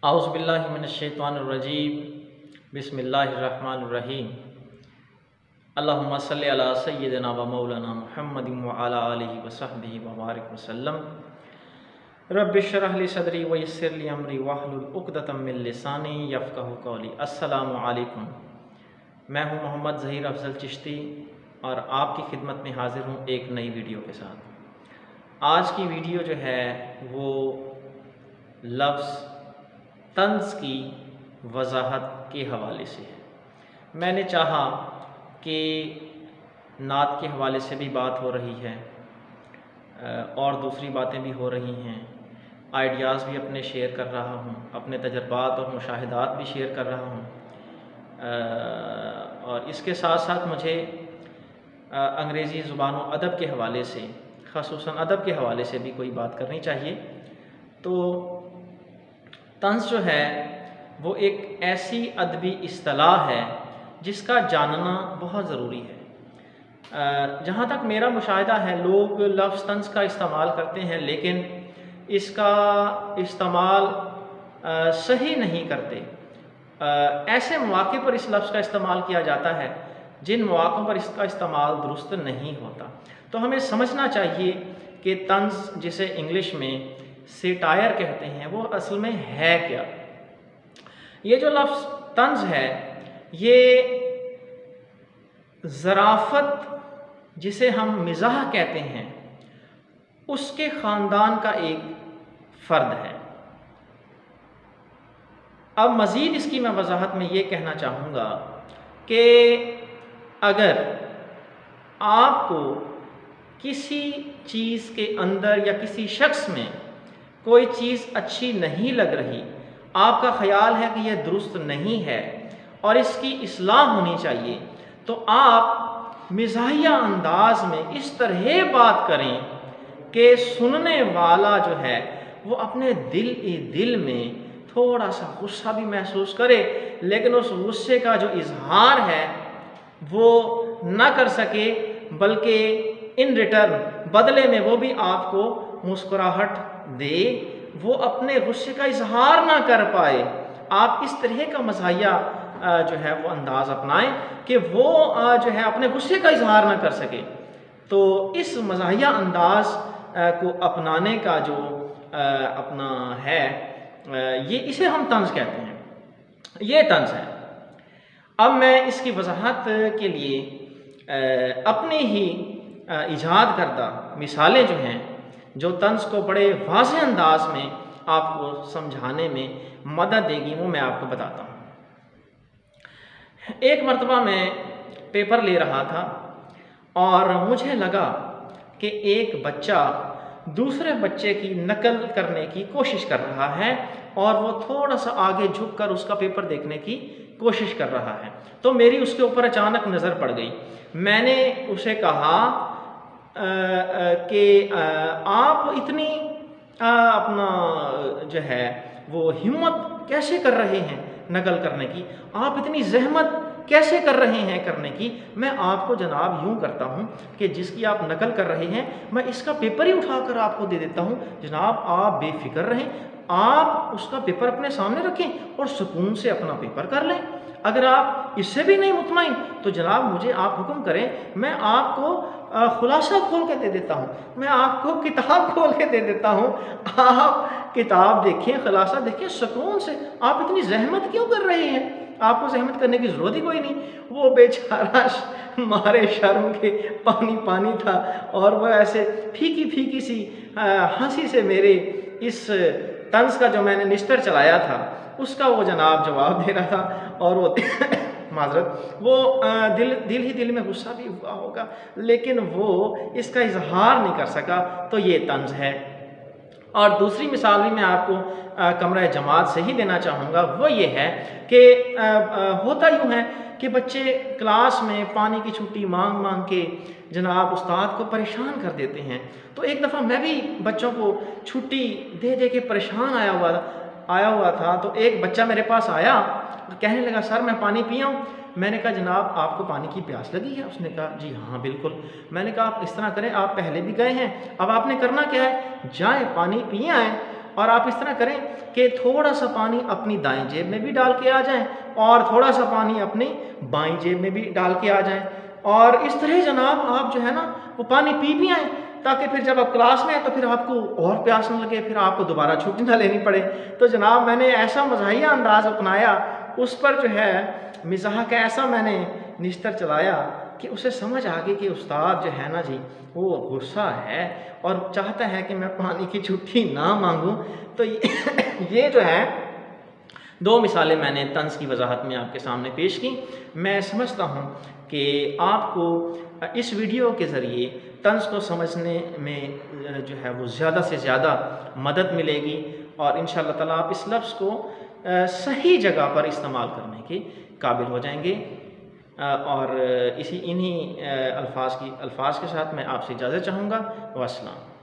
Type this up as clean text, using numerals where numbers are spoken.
औज़ुबिल्लाहि मिनश्शैतानिर्रजीम बिस्मिल्लाहिर्रहमानिर्रहीम अल्लाहुम्मा सल्लि अला सय्यिदिना व मौलाना मुहम्मदिन व अला आलिहि व सहबिहि व बारिक वसल्लम। रब्बि इश्रह ली सदरी व यस्सिर ली अमरी वहलुल उक़दतम मिन लिसानी यफ़क़हू क़ौली। अस्सलामु अलैकुम। मैं हूँ मोहम्मद ज़हीर अफ़ज़ल चिश्ती और आपकी खिदमत में हाज़िर हूँ एक नई वीडियो के साथ। आज की वीडियो जो है वो लफ्ज़ तंज़ की वजाहत के हवाले से है। मैंने चाहा कि नात के हवाले से भी बात हो रही है और दूसरी बातें भी हो रही हैं, आइडियाज़ भी अपने शेयर कर रहा हूँ, अपने तजर्बात और मुशाहिदात भी शेयर कर रहा हूँ और इसके साथ साथ मुझे अंग्रेज़ी ज़ुबान व अदब के हवाले से, ख़ुसूसन अदब के हवाले से भी कोई बात करनी चाहिए। तो तंज़ जो है वो एक ऐसी अदबी इस्तिलाह है जिसका जानना बहुत ज़रूरी है। जहाँ तक मेरा मुशाहिदा है, लोग लफ्ज़ तंज़ का इस्तेमाल करते हैं लेकिन इसका इस्तेमाल सही नहीं करते। ऐसे मौक़े पर इस लफ्ज़ का इस्तेमाल किया जाता है जिन मौक़ों पर इसका इस्तेमाल दुरुस्त नहीं होता। तो हमें समझना चाहिए कि तंज़, जिसे इंग्लिश में सेटायर कहते हैं, वो असल में है क्या। ये जो लफ्ज़ तंज़ है ये ज़राफ़त, जिसे हम मिज़ाह कहते हैं, उसके ख़ानदान का एक फ़र्द है। अब मज़ीद इसकी मैं वजाहत में ये कहना चाहूँगा कि अगर आपको किसी चीज़ के अंदर या किसी शख्स में कोई चीज़ अच्छी नहीं लग रही, आपका ख़याल है कि यह दुरुस्त नहीं है और इसकी इस्लाह होनी चाहिए, तो आप मिज़ाहिया अंदाज में इस तरह बात करें कि सुनने वाला जो है वो अपने दिल में थोड़ा सा गुस्सा भी महसूस करे, लेकिन उस गुस्से का जो इजहार है वो ना कर सके, बल्कि इन रिटर्न बदले में वो भी आपको मुस्कुराहट दे, वो अपने गुस्से का इजहार ना कर पाए। आप इस तरह का मज़ाहिया जो है वो अंदाज़ अपनाएं कि वो जो है अपने गुस्से का इजहार ना कर सके। तो इस मज़ाहिया अंदाज़ को अपनाने का जो अपना है, ये इसे हम तंज़ कहते हैं। ये तंज़ है। अब मैं इसकी वजाहत के लिए अपनी ही इजाद करदा मिसालें जो हैं, जो तंज़ को बड़े वाज़ेह अंदाज में आपको समझाने में मदद देगी, वो मैं आपको बताता हूँ। एक मरतबा मैं पेपर ले रहा था और मुझे लगा कि एक बच्चा दूसरे बच्चे की नकल करने की कोशिश कर रहा है और वो थोड़ा सा आगे झुककर उसका पेपर देखने की कोशिश कर रहा है। तो मेरी उसके ऊपर अचानक नज़र पड़ गई। मैंने उसे कहा कि आप इतनी अपना जो है वो हिम्मत कैसे कर रहे हैं नकल करने की, आप इतनी जहमत कैसे कर रहे हैं करने की। मैं आपको जनाब यूँ करता हूँ कि जिसकी आप नकल कर रहे हैं मैं इसका पेपर ही उठाकर आपको दे देता हूँ। जनाब आप बेफिक्र रहें, आप उसका पेपर अपने सामने रखें और सुकून से अपना पेपर कर लें। अगर आप इससे भी नहीं मुतमईन तो जनाब मुझे आप हुक्म करें, मैं आपको खुलासा खोल के दे देता हूँ, मैं आपको किताब खोल के दे देता हूँ, आप किताब देखें, खुलासा देखें सुकून से। आप इतनी जहमत क्यों कर रहे हैं? आपको जहमत करने की ज़रूरत ही कोई नहीं। वो बेचारा मारे शर्म के पानी पानी था और वह ऐसे फीकी फीकी सी हंसी से मेरे इस तंज़ का जो मैंने निस्तर चलाया था उसका वो जनाब जवाब दे रहा था और वो माजरत वो दिल ही दिल में गुस्सा भी हुआ होगा, लेकिन वो इसका इजहार नहीं कर सका। तो ये तंज़ है। और दूसरी मिसाल भी मैं आपको कमरा जमात से ही देना चाहूँगा। वो ये है कि होता यूँ है कि बच्चे क्लास में पानी की छुट्टी मांग मांग के जनाब उस्ताद को परेशान कर देते हैं। तो एक दफ़ा मैं भी बच्चों को छुट्टी दे दे के परेशान आया हुआ था। तो एक बच्चा मेरे पास आया, कहने लगा सर मैं पानी पिया हूँ। मैंने कहा जनाब आपको पानी की प्यास लगी है? उसने कहा जी हाँ बिल्कुल। मैंने कहा आप इस तरह करें, आप पहले भी गए हैं, अब आपने करना क्या है, जाएं पानी पिए आएँ और आप इस तरह करें कि थोड़ा सा पानी अपनी दाएं जेब में भी डाल के आ जाएं और थोड़ा सा पानी अपनी बाएं जेब में भी डाल के आ जाएं, और इस तरह जनाब आप जो है ना वो पानी पी भी आएँ, ताकि फिर जब आप क्लास में आए तो फिर आपको और प्यास न लगे, फिर आपको दोबारा छुट्टी ना लेनी पड़े। तो जनाब मैंने ऐसा मज़ाहिया अंदाज़ अपनाया, उस पर जो है मिज़ाह का ऐसा मैंने निस्तर चलाया कि उसे समझ आ गई कि उस्ताद जो है ना जी वो गुस्सा है और चाहता है कि मैं पानी की छुट्टी ना मांगूं। तो ये जो है 2 मिसालें मैंने तंज़ की वजाहत में आपके सामने पेश की। मैं समझता हूँ कि आपको इस वीडियो के ज़रिए तंज़ को समझने में जो है वो ज़्यादा से ज़्यादा मदद मिलेगी और इंशाअल्लाह ताला आप इस लफ्ज़ को सही जगह पर इस्तेमाल करने के काबिल हो जाएंगे। और इन्हीं अल्फाज के साथ मैं आपसे इजाज़त चाहूँगा। वस्सलाम।